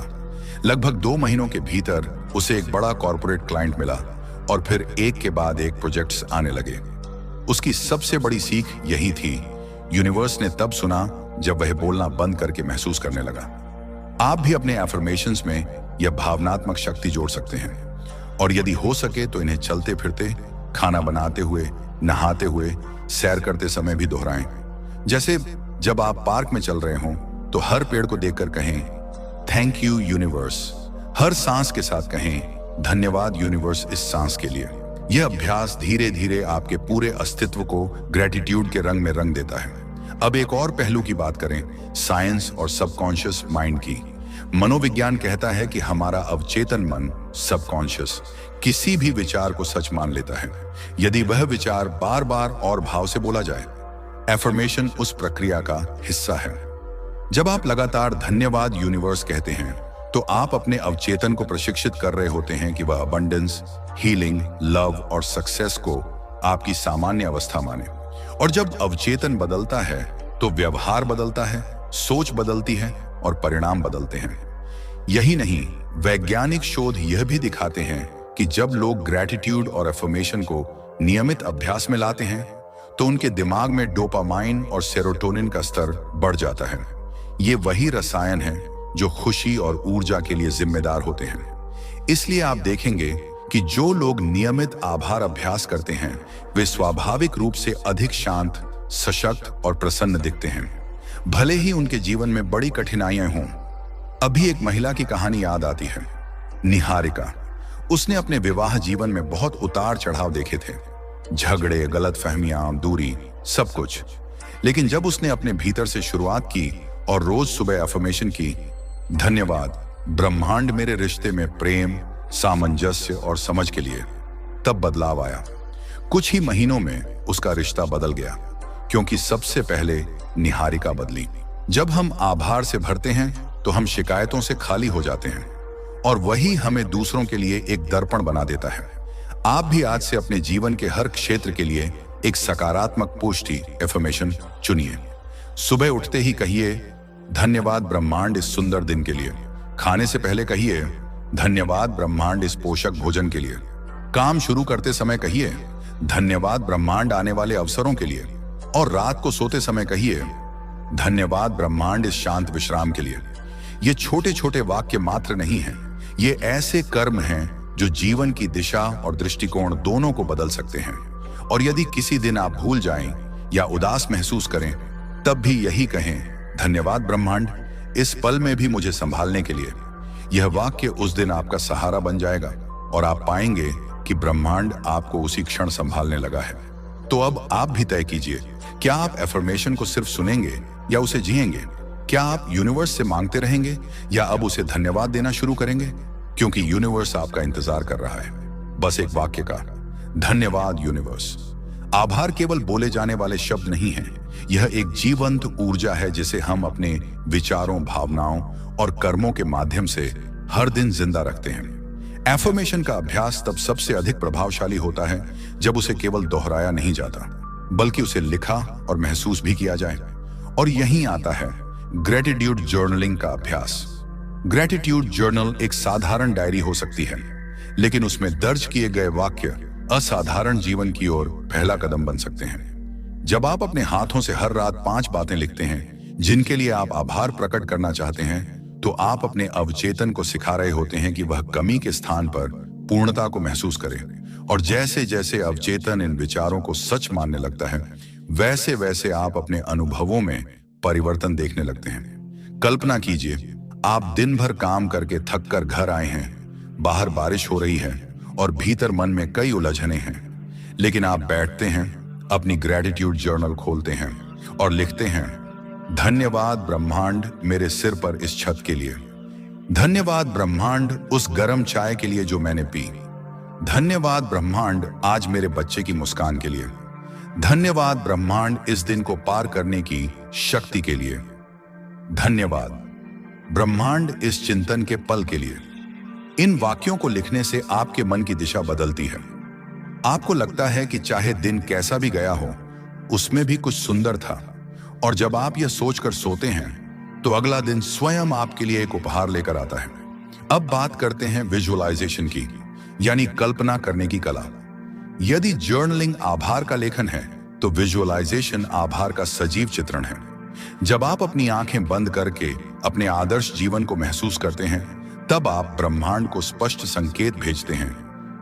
लगभग 2 महीनों के भीतर उसे एक बड़ा कॉर्पोरेट क्लाइंट मिला और फिर एक के बाद एक प्रोजेक्ट्स आने लगे। उसकी सबसे बड़ी सीख यही थी, यूनिवर्स ने तब सुना जब वह बोलना बंद करके महसूस करने लगा। आप भी अपने एफर्मेशंस में यह भावनात्मक शक्ति जोड़ सकते हैं और यदि हो सके तो इन्हें चलते फिरते, खाना बनाते हुए, नहाते हुए, सैर करते समय भी दोहराएं। जैसे जब आप पार्क में चल रहे हों तो हर पेड़ को देखकर कहें थैंक यू यूनिवर्स। हर सांस के साथ कहें धन्यवाद यूनिवर्स इस सांस के लिए। यह अभ्यास धीरे धीरे आपके पूरे अस्तित्व को ग्रेटिट्यूड के रंग में रंग देता है। अब एक और पहलू की बात करें, साइंस और सबकॉन्शियस माइंड की। मनोविज्ञान कहता है कि हमारा अवचेतन मन, सबकॉन्शियस, किसी भी विचार को सच मान लेता है यदि वह विचार बार बार और भाव से बोला जाए। एफर्मेशन उस प्रक्रिया का हिस्सा है। जब आप लगातार धन्यवाद यूनिवर्स कहते हैं तो आप अपने अवचेतन को प्रशिक्षित कर रहे होते हैं कि वह अबंडेंस, हीलिंग, लव और सक्सेस को आपकी सामान्य अवस्था माने। और जब अवचेतन बदलता है तो व्यवहार बदलता है, सोच बदलती है और परिणाम बदलते हैं। यही नहीं, वैज्ञानिक शोध यह भी दिखाते हैं कि जब लोग ग्रैटिट्यूड और एफर्मेशन को नियमित अभ्यास में लाते हैं तो उनके दिमाग में डोपामाइन और सेरोटोनिन का स्तर बढ़ जाता है। ये वही रसायन हैं जो खुशी और ऊर्जा के लिए जिम्मेदार होते हैं। इसलिए आप देखेंगे कि जो लोग नियमित आभार अभ्यास करते हैं वे स्वाभाविक रूप से अधिक शांत, सशक्त और प्रसन्न दिखते हैं। भले ही उनके जीवन में बड़ी कठिनाइयां हों। अभी एक महिला की कहानी याद आती है, निहारिका। उसने अपने विवाह जीवन में बहुत उतार चढ़ाव देखे थे, झगड़े, गलतफहमियां, दूरी, सब कुछ। लेकिन जब उसने अपने भीतर से शुरुआत की और रोज सुबह अफर्मेशन की, धन्यवाद ब्रह्मांड मेरे रिश्ते में प्रेम, सामंजस्य और समझ के लिए, तब बदलाव आया। कुछ ही महीनों में उसका रिश्ता बदल गया, क्योंकि सबसे पहले निहारिका बदली। जब हम आभार से भरते हैं तो हम शिकायतों से खाली हो जाते हैं, और वही हमें दूसरों के लिए एक दर्पण बना देता है। आप भी आज से अपने जीवन के हर क्षेत्र के लिए एक सकारात्मक पुष्टि एफर्मेशन चुनिए। सुबह उठते ही कहिए, धन्यवाद ब्रह्मांड इस सुंदर दिन के लिए। खाने से पहले कहिए, धन्यवाद ब्रह्मांड इस पोषक भोजन के लिए। काम शुरू करते समय कहिए, धन्यवाद ब्रह्मांड आने वाले अवसरों के लिए। और रात को सोते समय कहिए, धन्यवाद ब्रह्मांड इस शांत विश्राम के लिए। ये छोटे छोटे वाक्य मात्र नहीं हैं, ये ऐसे कर्म हैं जो जीवन की दिशा और दृष्टिकोण दोनों को बदल सकते हैं। और यदि किसी दिन आप भूल जाएं या उदास महसूस करें, तब भी यही कहें, धन्यवाद ब्रह्मांड इस पल में भी मुझे संभालने के लिए। यह वाक्य उस दिन आपका सहारा बन जाएगा और आप पाएंगे कि ब्रह्मांड आपको उसी क्षण संभालने लगा है। तो अब आप भी तय कीजिए, क्या आप एफर्मेशन को सिर्फ सुनेंगे या उसे जिएंगे? क्या आप यूनिवर्स से मांगते रहेंगे या अब उसे धन्यवाद देना शुरू करेंगे? क्योंकि यूनिवर्स आपका इंतजार कर रहा है, बस एक वाक्य का। धन्यवाद यूनिवर्स। आभार केवल बोले जाने वाले शब्द नहीं है, यह एक जीवंत ऊर्जा है जिसे हम अपने विचारों, भावनाओं और कर्मों के माध्यम से हर दिन जिंदा रखते हैं। एफर्मेशन का अभ्यास तब सबसे अधिक प्रभावशाली होता है जब उसे केवल दोहराया नहीं जाता, बल्कि उसे लिखा और महसूस भी किया जाए। और यहीं आता है ग्रेटिट्यूड जर्नलिंग का अभ्यास। ग्रेटिट्यूड जर्नल एक साधारण डायरी हो सकती है, लेकिन उसमें दर्ज किए गए वाक्य असाधारण जीवन की ओर पहला कदम बन सकते हैं। जब आप अपने हाथों से हर रात 5 बातें लिखते हैं जिनके लिए आप आभार प्रकट करना चाहते हैं, तो आप अपने अवचेतन को सिखा रहे होते हैं कि वह कमी के स्थान पर पूर्णता को महसूस करे। और जैसे जैसे अवचेतन इन विचारों को सच मानने लगता है, वैसे वैसे आप अपने अनुभवों में परिवर्तन देखने लगते हैं। कल्पना कीजिए, आप दिन भर काम करके थक कर घर आए हैं, बाहर बारिश हो रही है और भीतर मन में कई उलझने हैं। लेकिन आप बैठते हैं, अपनी ग्रेटिट्यूड जर्नल खोलते हैं और लिखते हैं, धन्यवाद ब्रह्मांड मेरे सिर पर इस छत के लिए। धन्यवाद ब्रह्मांड उस गर्म चाय के लिए जो मैंने पी। धन्यवाद ब्रह्मांड आज मेरे बच्चे की मुस्कान के लिए। धन्यवाद ब्रह्मांड इस दिन को पार करने की शक्ति के लिए। धन्यवाद ब्रह्मांड इस चिंतन के पल के लिए। इन वाक्यों को लिखने से आपके मन की दिशा बदलती है। आपको लगता है कि चाहे दिन कैसा भी गया हो, उसमें भी कुछ सुंदर था। और जब आप यह सोचकर सोते हैं, तो अगला दिन स्वयं आपके लिए एक उपहार लेकर आता है। अब बात करते हैं विजुअलाइजेशन की, यानी कल्पना करने की कला। यदि जर्नलिंग आभार का लेखन है, तो विजुअलाइजेशन आभार का सजीव चित्रण है। जब आप अपनी आंखें बंद करके अपने आदर्श जीवन को महसूस करते हैं, तब आप ब्रह्मांड को स्पष्ट संकेत भेजते हैं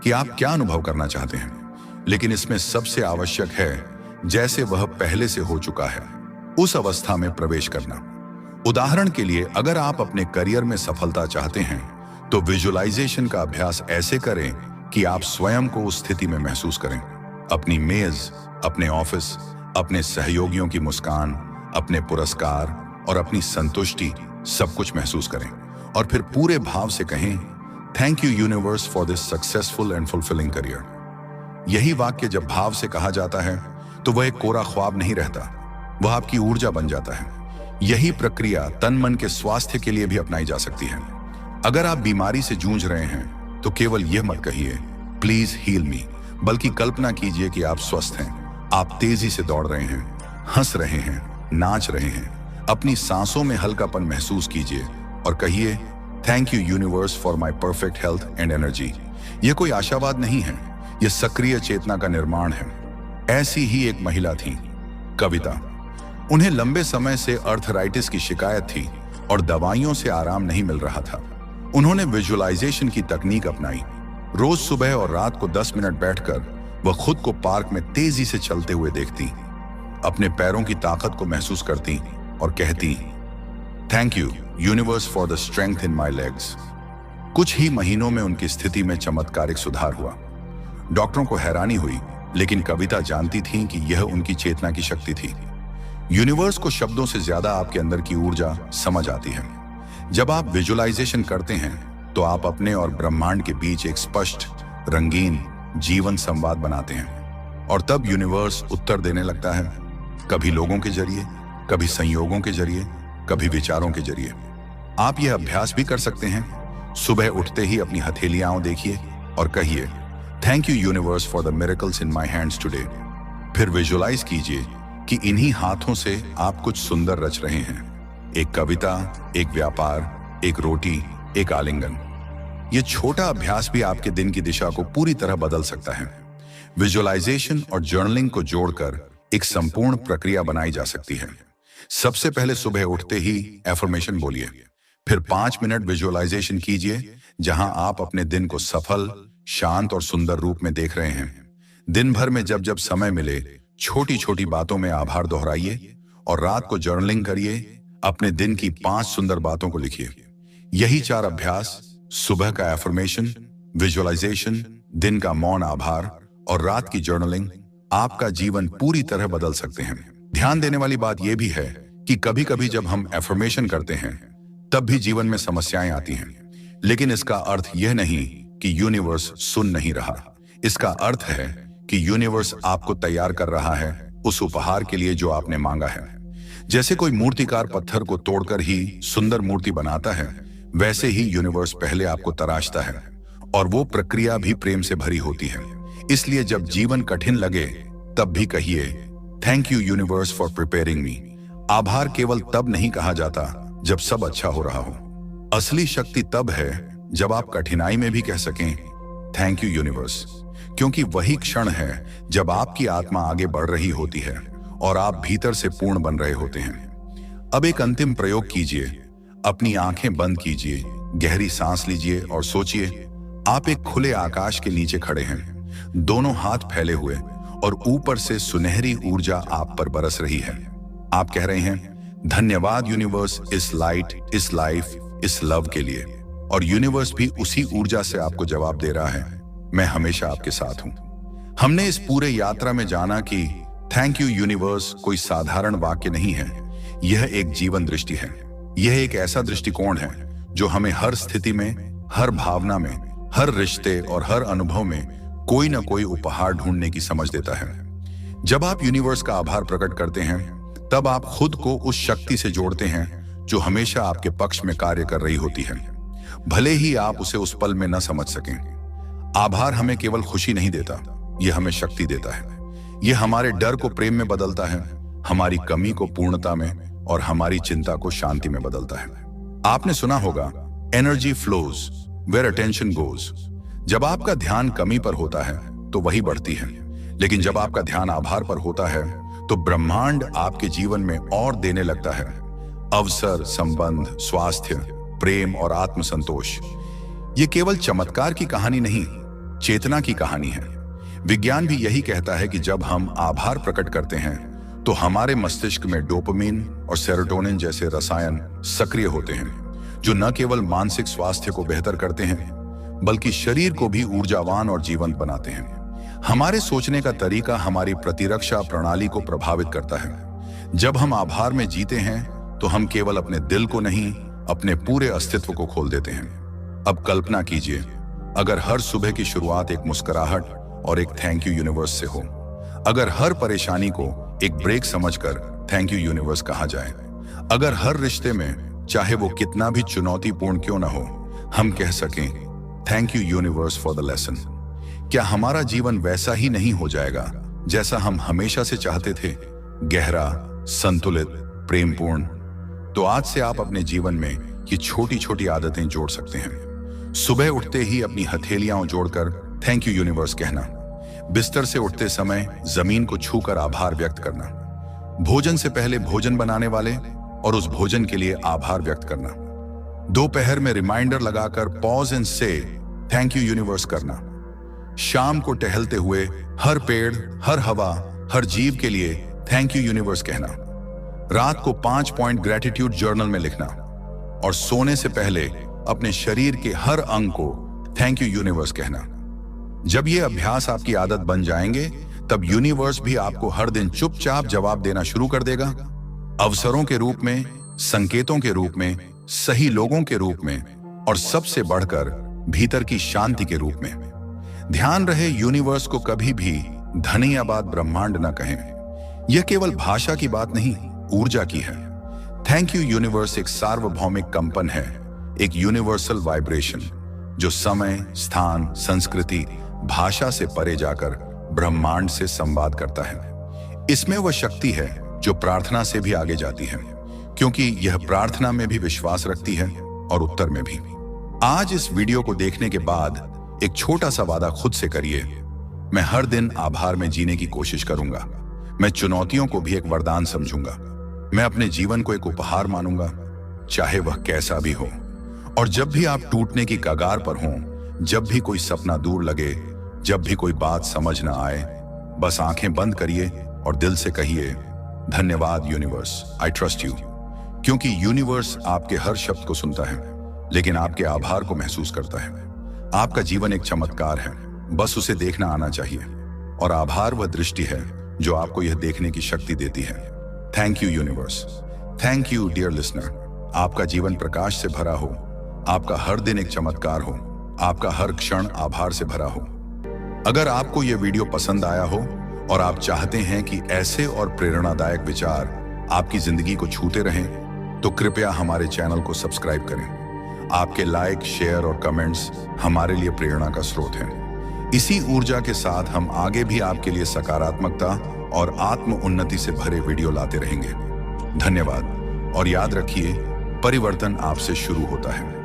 कि आप क्या अनुभव करना चाहते हैं। लेकिन इसमें सबसे आवश्यक है, जैसे वह पहले से हो चुका है, उस अवस्था में प्रवेश करना। उदाहरण के लिए, अगर आप अपने करियर में सफलता चाहते हैं, तो विजुअलाइजेशन का अभ्यास ऐसे करें कि आप स्वयं को उस स्थिति में महसूस करें। अपनी मेज, अपने ऑफिस, अपने सहयोगियों की मुस्कान, अपने पुरस्कार और अपनी संतुष्टि, सब कुछ महसूस करें। और फिर पूरे भाव से कहें, thank you universe for this successful and fulfilling career. यही वाक्य जब भाव से कहा जाता है, तो वह एक कोरा ख्वाब नहीं रहता, वह आपकी ऊर्जा बन जाता है। यही प्रक्रिया तन मन के स्वास्थ्य के लिए भी अपनाई जा सकती है। अगर आप बीमारी से जूझ रहे हैं, तो केवल यह मत कहिए, प्लीज हील मी, बल्कि कल्पना कीजिए कि आप स्वस्थ हैं, आप तेजी से दौड़ रहे हैं, हंस रहे हैं, नाच रहे हैं। अपनी सांसों में हल्कापन महसूस कीजिए और कहिए, thank you universe for my perfect health and energy. यह कोई आशावाद नहीं है, यह सक्रिय चेतना का निर्माण है। ऐसी ही एक महिला थी, कविता। उन्हें लंबे समय से अर्थराइटिस की शिकायत थी और दवाइयों से आराम नहीं मिल रहा था। उन्होंने विजुअलाइजेशन की तकनीक अपनाई। रोज सुबह और रात को 10 मिनट बैठकर वह खुद को पार्क में तेजी से चलते हुए देखती, अपने पैरों की ताकत को महसूस करती और कहती, thank you universe for the strength in my legs. कुछ ही महीनों में उनकी स्थिति में चमत्कारिक सुधार हुआ। डॉक्टरों को हैरानी हुई, लेकिन कविता जानती थी कि यह उनकी चेतना की शक्ति थी। यूनिवर्स को शब्दों से ज्यादा आपके अंदर की ऊर्जा समझ आती है। जब आप विजुअलाइजेशन करते हैं तो आप अपने और ब्रह्मांड के बीच एक स्पष्ट, रंगीन जीवन संवाद बनाते हैं, और तब यूनिवर्स उत्तर देने लगता है, कभी लोगों के जरिए, कभी संयोगों के जरिए, कभी विचारों के जरिए। आप यह अभ्यास भी कर सकते हैं। सुबह उठते ही अपनी हथेलियां देखिए और कहिए, thank you universe for the miracles in my hands today. फिर विजुअलाइज कीजिए कि इन्हीं हाथों से आप कुछ सुंदर रच रहे हैं। एक कविता, एक व्यापार, एक रोटी, एक आलिंगन। यह छोटा अभ्यास भी आपके दिन की दिशा को पूरी तरह बदल सकता है। विजुअलाइजेशन और जर्नलिंग को जोड़कर एक संपूर्ण प्रक्रिया बनाई जा सकती है। सबसे पहले सुबह उठते ही एफर्मेशन बोलिए, फिर 5 मिनट विजुअलाइजेशन कीजिए जहां आप अपने दिन को सफल, शांत और सुंदर रूप में देख रहे हैं। दिन भर में जब जब समय मिले, छोटी छोटी बातों में आभार दोहराइए, और रात को जर्नलिंग करिए। अपने दिन की 5 सुंदर बातों को लिखिए। यही 4 अभ्यास, सुबह का एफर्मेशन, विजुअलाइजेशन, दिन का मौन आभार और रात की जर्नलिंग, आपका जीवन पूरी तरह बदल सकते हैं। ध्यान देने वाली बात यह भी है कि कभी कभी जब हम एफर्मेशन करते हैं तब भी जीवन में समस्याएं आती हैं, लेकिन इसका अर्थ यह नहीं कि यूनिवर्स सुन नहीं रहा। इसका अर्थ है कि यूनिवर्स आपको तैयार कर रहा है उस उपहार के लिए जो आपने मांगा है। जैसे कोई मूर्तिकार पत्थर को तोड़कर ही सुंदर मूर्ति बनाता है, वैसे ही यूनिवर्स पहले आपको तराशता है, और वो प्रक्रिया भी प्रेम से भरी होती है। इसलिए जब जीवन कठिन लगे तब भी कहिए, thank you universe for preparing me. आभार केवल तब नहीं कहा जाता जब सब अच्छा हो रहा हो। असली शक्ति तब है जब आप कठिनाई में भी कह सकें, थैंक यू यूनिवर्स, क्योंकि वही क्षण है जब आपकी आत्मा आगे बढ़ रही होती है और आप भीतर से पूर्ण बन रहे होते हैं। अब एक अंतिम प्रयोग कीजिए। अपनी आंखें बंद कीजिए, गहरी सांस लीजिए और सोचिए, आप एक खुले आकाश के नीचे खड़े हैं, दोनों हाथ फैले हुए, और ऊपर से सुनहरी ऊर्जा आप पर बरस रही है। आप कह रहे हैं, धन्यवाद यूनिवर्स, इस लाइट, इस लाइफ, इस लव के लिए। और यूनिवर्स भी उसी ऊर्जा से आपको जवाब दे रहा है, मैं हमेशा आपके साथ हूं। हमने इस पूरे यात्रा में जाना कि थैंक यू यूनिवर्स कोई साधारण वाक्य नहीं है, यह एक जीवन दृष्टि है। यह एक ऐसा दृष्टिकोण है जो हमें हर स्थिति में, हर भावना में, हर रिश्ते और हर अनुभव में कोई ना कोई उपहार ढूंढने की समझ देता है। जब आप यूनिवर्स का आभार प्रकट करते हैं, तब आप खुद को उस शक्ति से जोड़ते हैं जो हमेशा आपके पक्ष में कार्य कर रही होती है, भले ही आप उसे उस पल में न समझ सकें। आभार हमें केवल खुशी नहीं देता, यह हमें शक्ति देता है। यह हमारे डर को प्रेम में बदलता है, हमारी कमी को पूर्णता में और हमारी चिंता को शांति में बदलता है। आपने सुना होगा, energy flows where attention goes. जब आपका ध्यान कमी पर होता है तो वही बढ़ती है, लेकिन जब आपका ध्यान आभार पर होता है तो ब्रह्मांड आपके जीवन में और देने लगता है। अवसर, संबंध, स्वास्थ्य, प्रेम और आत्मसंतोष। ये केवल चमत्कार की कहानी नहीं, चेतना की कहानी है। विज्ञान भी यही कहता है कि जब हम आभार प्रकट करते हैं तो हमारे मस्तिष्क में डोपामिन और सेरोटोनिन जैसे रसायन सक्रिय होते हैं, जो न केवल मानसिक स्वास्थ्य को बेहतर करते हैं बल्कि शरीर को भी ऊर्जावान और जीवंत बनाते हैं। हमारे सोचने का तरीका हमारी प्रतिरक्षा प्रणाली को प्रभावित करता है। जब हम आभार में जीते हैं तो हम केवल अपने दिल को नहीं, अपने पूरे अस्तित्व को खोल देते हैं। अब कल्पना कीजिए, अगर हर सुबह की शुरुआत एक मुस्कुराहट और एक थैंक यू यूनिवर्स से हो, अगर हर परेशानी को एक ब्रेक समझकर थैंक यू यूनिवर्स कहा जाए, अगर हर रिश्ते में, चाहे वो कितना भी चुनौतीपूर्ण क्यों ना हो, हम कह सकें thank you universe for the lesson, क्या हमारा जीवन वैसा ही नहीं हो जाएगा जैसा हम हमेशा से चाहते थे? गहरा, संतुलित, प्रेमपूर्ण। तो आज से आप अपने जीवन में ये छोटी छोटी आदतें जोड़ सकते हैं। सुबह उठते ही अपनी हथेलियां जोड़कर थैंक यू यूनिवर्स कहना, बिस्तर से उठते समय जमीन को छूकर आभार व्यक्त करना, भोजन से पहले भोजन बनाने वाले और उस भोजन के लिए आभार व्यक्त करना, दोपहर में रिमाइंडर लगाकर पॉज एंड से थैंक यू यूनिवर्स करना, शाम को टहलते हुए हर पेड़, हर हवा, हर जीव के लिए थैंक यू यूनिवर्स कहना, रात को 5 पॉइंट ग्रेटिट्यूड जर्नल में लिखना और सोने से पहले अपने शरीर के हर अंग को थैंक यू यूनिवर्स कहना। जब ये अभ्यास आपकी आदत बन जाएंगे, तब यूनिवर्स भी आपको हर दिन चुपचाप जवाब देना शुरू कर देगा, अवसरों के रूप में, संकेतों के रूप में, सही लोगों के रूप में और सबसे बढ़कर भीतर की शांति के रूप में। ध्यान रहे, यूनिवर्स को कभी भी धन्यवाद ब्रह्मांड न कहें। यह केवल भाषा की बात नहीं, ऊर्जा की है। थैंक यू यूनिवर्स एक सार्वभौमिक कंपन है, एक यूनिवर्सल वाइब्रेशन जो समय, स्थान, संस्कृति, भाषा से परे जाकर ब्रह्मांड से संवाद करता है। इसमें वह शक्ति है जो प्रार्थना से भी आगे जाती है, क्योंकि यह प्रार्थना में भी विश्वास रखती है और उत्तर में भी। आज इस वीडियो को देखने के बाद एक छोटा सा वादा खुद से करिए। मैं हर दिन आभार में जीने की कोशिश करूंगा। मैं चुनौतियों को भी एक वरदान समझूंगा। मैं अपने जीवन को एक उपहार मानूंगा, चाहे वह कैसा भी हो। और जब भी आप टूटने की कगार पर हों, जब भी कोई सपना दूर लगे, जब भी कोई बात समझ ना आए, बस आंखें बंद करिए और दिल से कहिए, धन्यवाद यूनिवर्स, आई ट्रस्ट यू। क्योंकि यूनिवर्स आपके हर शब्द को सुनता है, लेकिन आपके आभार को महसूस करता है। आपका जीवन एक चमत्कार है, बस उसे देखना आना चाहिए। और आभार वह दृष्टि है जो आपको यह देखने की शक्ति देती है। Thank you universe. Thank you dear listener. आपका जीवन प्रकाश से भरा हो, आपका हर दिन एक चमत्कार हो, आपका हर क्षण आभार से भरा हो। अगर आपको यह वीडियो पसंद आया हो और आप चाहते हैं कि ऐसे और प्रेरणादायक विचार आपकी जिंदगी को छूते रहें, तो कृपया हमारे चैनल को सब्सक्राइब करें। आपके लाइक, शेयर और कमेंट्स हमारे लिए प्रेरणा का स्रोत हैं। इसी ऊर्जा के साथ हम आगे भी आपके लिए सकारात्मकता और आत्म उन्नति से भरे वीडियो लाते रहेंगे। धन्यवाद और याद रखिए, परिवर्तन आपसे शुरू होता है।